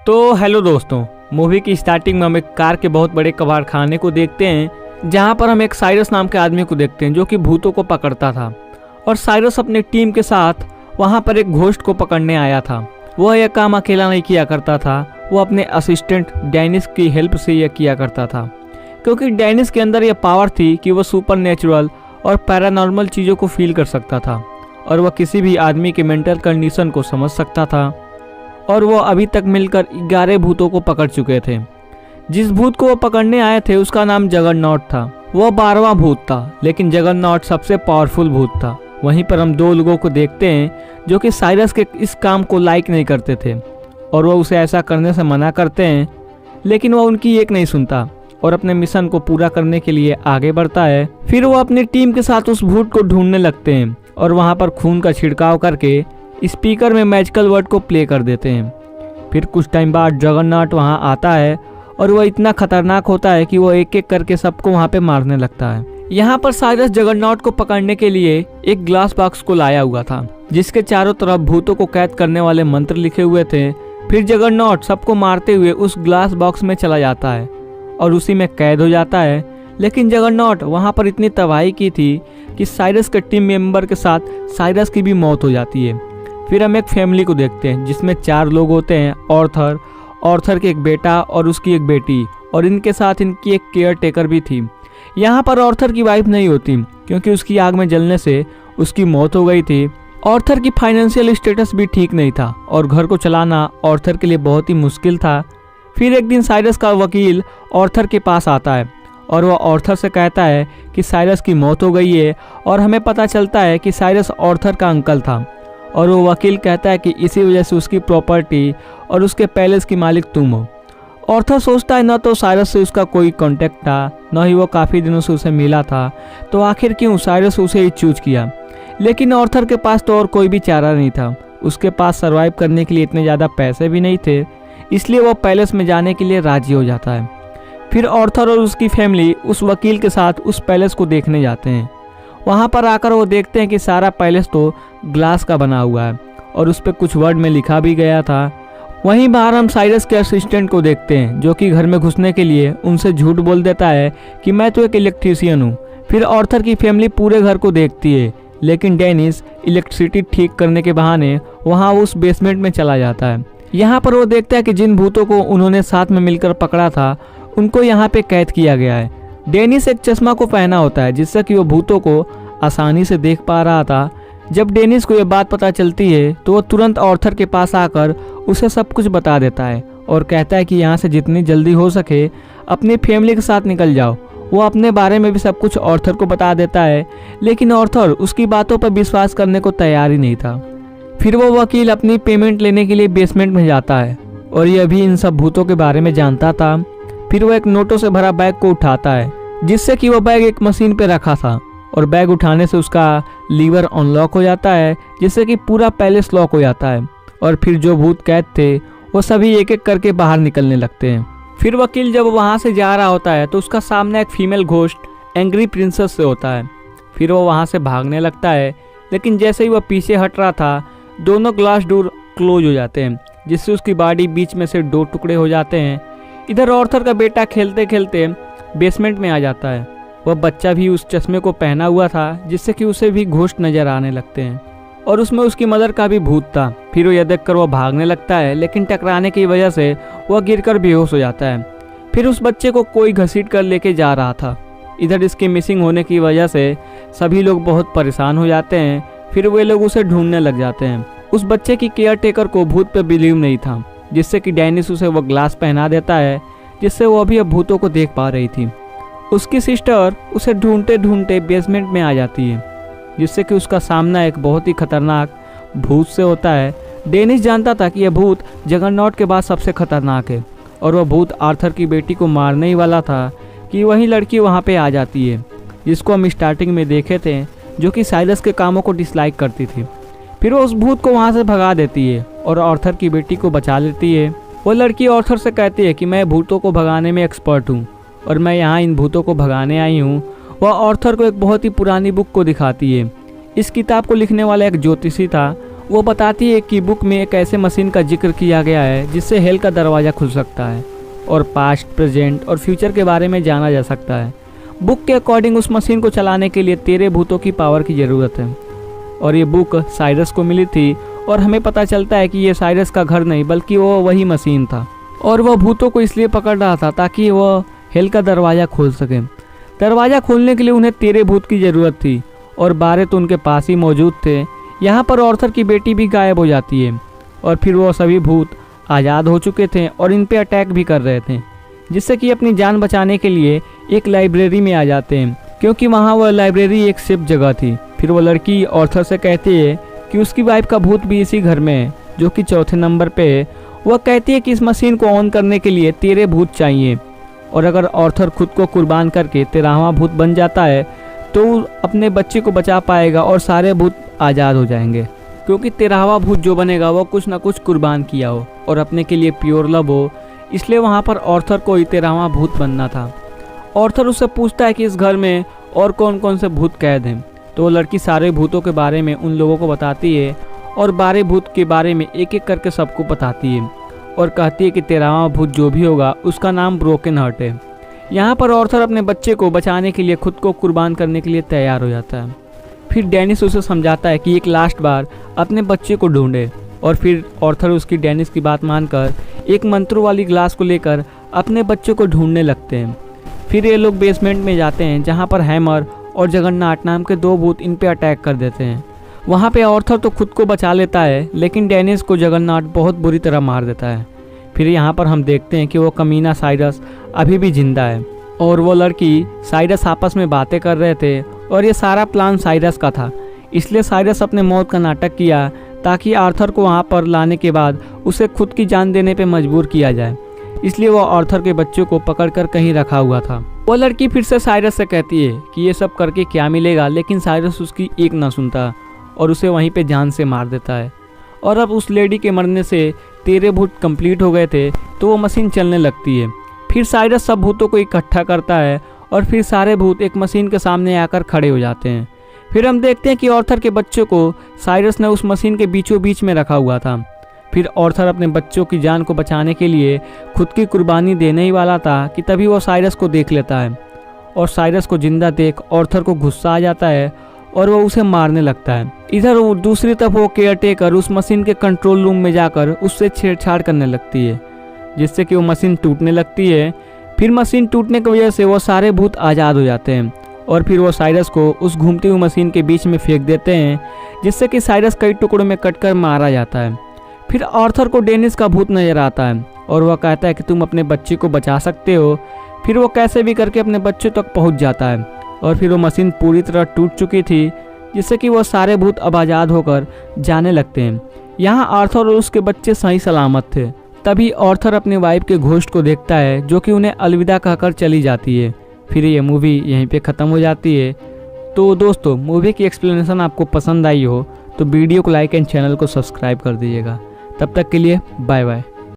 तो हेलो दोस्तों, मूवी की स्टार्टिंग में हम एक कार के बहुत बड़े कबाड़खाने को देखते हैं, जहां पर हम एक साइरस नाम के आदमी को देखते हैं जो कि भूतों को पकड़ता था। और साइरस अपनी टीम के साथ वहां पर एक घोस्ट को पकड़ने आया था। वह यह काम अकेला नहीं किया करता था, वो अपने असिस्टेंट डेनिस की हेल्प से यह किया करता था, क्योंकि डेनिस के अंदर यह पावर थी कि वह सुपर नेचुरल और पैरानॉर्मल चीज़ों को फील कर सकता था और वह किसी भी आदमी के मेंटल कंडीशन को समझ सकता था। और वो अभी तक मिलकर 11 भूतों को पकड़ चुके थे। जिस भूत को वो पकड़ने आए थे उसका नाम जगरनॉट था। वह 12वां भूत था, लेकिन जगरनॉट सबसे पावरफुल भूत था। वहीं पर हम दो लोगों को देखते हैं जो कि साइरस के इस काम को लाइक नहीं करते थे और वह उसे ऐसा करने से मना करते हैं, लेकिन वह उनकी एक नहीं सुनता और अपने मिशन को पूरा करने के लिए आगे बढ़ता है। फिर वो अपनी टीम के साथ उस भूत को ढूंढने लगते हैं और वहाँ पर खून का छिड़काव करके स्पीकर में मैजिकल वर्ड को प्ले कर देते हैं। फिर कुछ टाइम बाद जगरनॉट वहां आता है और वह इतना खतरनाक होता है कि वो एक एक करके सबको वहां पे मारने लगता है। यहाँ पर साइरस जगरनॉट को पकड़ने के लिए एक ग्लास बॉक्स को लाया हुआ था, जिसके चारों तरफ भूतों को कैद करने वाले मंत्र लिखे हुए थे। फिर जगरनॉट सबको मारते हुए उस ग्लास बॉक्स में चला जाता है और उसी में कैद हो जाता है। लेकिन जगरनॉट वहां पर इतनी तबाही की थी कि साइरस के टीम मेंबर के साथ साइरस की भी मौत हो जाती है। फिर हम एक फैमिली को देखते हैं जिसमें 4 लोग होते हैं। ऑर्थर के एक बेटा और उसकी एक बेटी, और इनके साथ इनकी एक केयर टेकर भी थी। यहाँ पर ऑर्थर की वाइफ नहीं होती क्योंकि उसकी आग में जलने से उसकी मौत हो गई थी। ऑर्थर की फाइनेंशियल स्टेटस भी ठीक नहीं था और घर को चलाना ऑर्थर के लिए बहुत ही मुश्किल था। फिर एक दिन साइरस का वकील ऑर्थर के पास आता है और वह ऑर्थर से कहता है कि साइरस की मौत हो गई है, और हमें पता चलता है कि साइरस ऑर्थर का अंकल था। और वो वकील कहता है कि इसी वजह से उसकी प्रॉपर्टी और उसके पैलेस की मालिक तुम हो। ऑर्थर सोचता है न तो साइरस से उसका कोई कांटेक्ट था, न ही वो काफ़ी दिनों से उसे मिला था, तो आखिर क्यों साइरस उसे ही चूज किया। लेकिन ऑर्थर के पास तो और कोई भी चारा नहीं था। उसके पास सर्वाइव करने के लिए इतने ज़्यादा पैसे भी नहीं थे, इसलिए वो पैलेस में जाने के लिए राजी हो जाता है। फिर ऑर्थर और उसकी फैमिली उस वकील के साथ उस पैलेस को देखने जाते हैं। वहाँ पर आकर वो देखते हैं कि सारा पैलेस तो ग्लास का बना हुआ है और उस पर कुछ वर्ड में लिखा भी गया था। वहीं बाहर हम साइरस के असिस्टेंट को देखते हैं जो कि घर में घुसने के लिए उनसे झूठ बोल देता है कि मैं तो एक इलेक्ट्रीशियन हूँ। फिर ऑर्थर की फैमिली पूरे घर को देखती है, लेकिन डेनिस इलेक्ट्रिसिटी ठीक करने के बहाने वहाँ उस बेसमेंट में चला जाता है। यहाँ पर वो देखता है कि जिन भूतों को उन्होंने साथ में मिलकर पकड़ा था उनको यहाँ पे कैद किया गया है। डेनिस एक चश्मा को पहना होता है जिससे कि वो भूतों को आसानी से देख पा रहा था। जब डेनिस को यह बात पता चलती है तो वो तुरंत ऑर्थर के पास आकर उसे सब कुछ बता देता है और कहता है कि यहाँ से जितनी जल्दी हो सके अपनी फैमिली के साथ निकल जाओ। वो अपने बारे में भी सब कुछ ऑर्थर को बता देता है, लेकिन ऑर्थर उसकी बातों पर विश्वास करने को तैयार ही नहीं था। फिर वो वकील अपनी पेमेंट लेने के लिए बेसमेंट में जाता है और यह भी इन सब भूतों के बारे में जानता था। फिर वो एक नोटों से भरा बैग को उठाता है, जिससे कि वो बैग एक मशीन पे रखा था और बैग उठाने से उसका लीवर अनलॉक हो जाता है, जिससे कि पूरा पैलेस लॉक हो जाता है। और फिर जो भूत कैद थे वो सभी एक एक करके बाहर निकलने लगते हैं। फिर वकील जब वहाँ से जा रहा होता है तो उसका सामना एक फीमेल घोस्ट एंग्री प्रिंसेस से होता है। फिर वो वहाँ से भागने लगता है, लेकिन जैसे ही वह पीछे हट रहा था दोनों ग्लास डोर क्लोज हो जाते हैं, जिससे उसकी बॉडी बीच में से 2 टुकड़े हो जाते हैं। इधर ऑर्थर का बेटा खेलते खेलते बेसमेंट में आ जाता है। वह बच्चा भी उस चश्मे को पहना हुआ था, जिससे कि उसे भी घोस्ट नजर आने लगते हैं और उसमें उसकी मदर का भी भूत था। फिर वो यह देखकर वह भागने लगता है, लेकिन टकराने की वजह से वह गिरकर बेहोश हो जाता है। फिर उस बच्चे को कोई घसीट कर लेके जा रहा था। इधर इसके मिसिंग होने की वजह से सभी लोग बहुत परेशान हो जाते हैं। फिर वे लोग उसे ढूंढने लग जाते हैं। उस बच्चे की केयर टेकर को भूत पे बिलीव नहीं था, जिससे कि डेनिस उसे वह ग्लास पहना देता है, जिससे वो अभी अब भूतों को देख पा रही थी। उसकी सिस्टर उसे ढूंढते ढूंढते बेसमेंट में आ जाती है, जिससे कि उसका सामना एक बहुत ही खतरनाक भूत से होता है। डेनिस जानता था कि यह भूत जगरनॉट के बाद सबसे खतरनाक है और वह भूत आर्थर की बेटी को मारने ही वाला था कि वही लड़की वहाँ पे आ जाती है, जिसको हम स्टार्टिंग में देखे थे, जो कि साइरस के कामों को डिसलाइक करती थी। फिर वो उस भूत को वहाँ से भगा देती है और आर्थर की बेटी को बचा लेती है। वो लड़की आर्थर से कहती है कि मैं भूतों को भगाने में एक्सपर्ट हूँ और मैं यहाँ इन भूतों को भगाने आई हूँ। वह आर्थर को एक बहुत ही पुरानी बुक को दिखाती है। इस किताब को लिखने वाला एक ज्योतिषी था वो बताती है कि बुक में एक ऐसे मशीन का जिक्र किया गया है जिससे हेल का दरवाज़ा खुल सकता है और पास्ट, प्रेजेंट और फ्यूचर के बारे में जाना जा सकता है। बुक के अकॉर्डिंग उस मशीन को चलाने के लिए 13 भूतों की पावर की ज़रूरत है और ये बुक साइरस को मिली थी और हमें पता चलता है कि ये साइरस का घर नहीं बल्कि वो वही मशीन था और वह भूतों को इसलिए पकड़ रहा था ताकि वह हेल का दरवाज़ा खोल सके। दरवाज़ा खोलने के लिए उन्हें 13 भूत की ज़रूरत थी और 12 तो उनके पास ही मौजूद थे। यहाँ पर ऑर्थर की बेटी भी गायब हो जाती है और फिर वो सभी भूत आज़ाद हो चुके थे और इन पे अटैक भी कर रहे थे, जिससे कि अपनी जान बचाने के लिए एक लाइब्रेरी में आ जाते हैं क्योंकि वहाँ वह लाइब्रेरी एक सेफ जगह थी। फिर वो लड़की ऑर्थर से कहती है कि उसकी वाइफ का भूत भी इसी घर में है जो कि चौथे नंबर पे है। वह कहती है कि इस मशीन को ऑन करने के लिए 13 भूत चाहिए और अगर ऑर्थर खुद को कुर्बान करके 13वां भूत बन जाता है तो अपने बच्चे को बचा पाएगा और सारे भूत आज़ाद हो जाएंगे क्योंकि 13वां भूत जो बनेगा वो कुछ ना कुछ कुर्बान किया हो और अपने के लिए प्योर लव हो। इसलिए वहाँ पर ऑर्थर को ही 13वां भूत बनना था। ऑर्थर उससे पूछता है कि इस घर में और कौन कौन से भूत कैद हैं, तो वो लड़की सारे भूतों के बारे में उन लोगों को बताती है और 12 भूत के बारे में एक एक करके सबको बताती है और कहती है कि 13वां भूत जो भी होगा उसका नाम ब्रोकन हार्ट है। यहाँ पर ऑर्थर अपने बच्चे को बचाने के लिए खुद को कुर्बान करने के लिए तैयार हो जाता है। फिर डेनिस उसे समझाता है कि एक लास्ट बार अपने बच्चे को ढूंढे और फिर ऑर्थर उसकी डेनिस की बात मानकर एक मंत्रों वाली ग्लास को लेकर अपने बच्चे को ढूंढने लगते हैं। फिर ये लोग बेसमेंट में जाते हैं जहाँ पर हैमर और जगन्नाथ नाम के 2 भूत इन पे अटैक कर देते हैं। वहाँ पे ऑर्थर तो खुद को बचा लेता है लेकिन डेनिस को जगन्नाथ बहुत बुरी तरह मार देता है। फिर यहाँ पर हम देखते हैं कि वो कमीना साइरस अभी भी जिंदा है और वो लड़की साइरस आपस में बातें कर रहे थे और ये सारा प्लान साइरस का था। इसलिए साइरस अपने मौत का नाटक किया ताकि आर्थर को वहाँ पर लाने के बाद उसे खुद की जान देने पे मजबूर किया जाए। इसलिए वो आर्थर के बच्चों को पकड़कर कहीं रखा हुआ था। वो लड़की फिर से साइरस से कहती है कि ये सब करके क्या मिलेगा, लेकिन साइरस उसकी एक ना सुनता और उसे वहीं पे जान से मार देता है। और अब उस लेडी के मरने से 13 भूत कंप्लीट हो गए थे तो वो मशीन चलने लगती है। फिर साइरस सब भूतों को इकट्ठा करता है और फिर सारे भूत एक मशीन के सामने आकर खड़े हो जाते हैं। फिर हम देखते हैं कि ऑर्थर के बच्चों को साइरस ने उस मशीन के बीचों बीच में रखा हुआ था। फिर ऑर्थर अपने बच्चों की जान को बचाने के लिए खुद की कुर्बानी देने ही वाला था कि तभी वो साइरस को देख लेता है और साइरस को जिंदा देख ऑर्थर को गुस्सा आ जाता है और वो उसे मारने लगता है। इधर वो दूसरी तरफ वो केयरटेकर उस मशीन के कंट्रोल रूम में जाकर उससे छेड़छाड़ करने लगती है जिससे कि वो मशीन टूटने लगती है। फिर मशीन टूटने की वजह से वो सारे भूत आज़ाद हो जाते हैं और फिर वो साइरस को उस घूमती हुई मशीन के बीच में फेंक देते हैं जिससे कि साइरस कई टुकड़ों में कटकर मारा जाता है। फिर आर्थर को डेनिस का भूत नजर आता है और वह कहता है कि तुम अपने बच्चे को बचा सकते हो। फिर वो कैसे भी करके अपने बच्चे तक पहुंच जाता है और फिर वो मशीन पूरी तरह टूट चुकी थी जिससे कि वो सारे भूत अब आज़ाद होकर जाने लगते हैं। यहाँ आर्थर और उसके बच्चे सही सलामत थे। तभी आर्थर अपनी वाइफ के घोस्ट को देखता है जो कि उन्हें अलविदा कहकर चली जाती है। फिर ये मूवी यहीं पे ख़त्म हो जाती है। तो दोस्तों, मूवी की एक्सप्लेनेशन आपको पसंद आई हो तो वीडियो को लाइक एंड चैनल को सब्सक्राइब कर दीजिएगा। तब तक के लिए बाय बाय।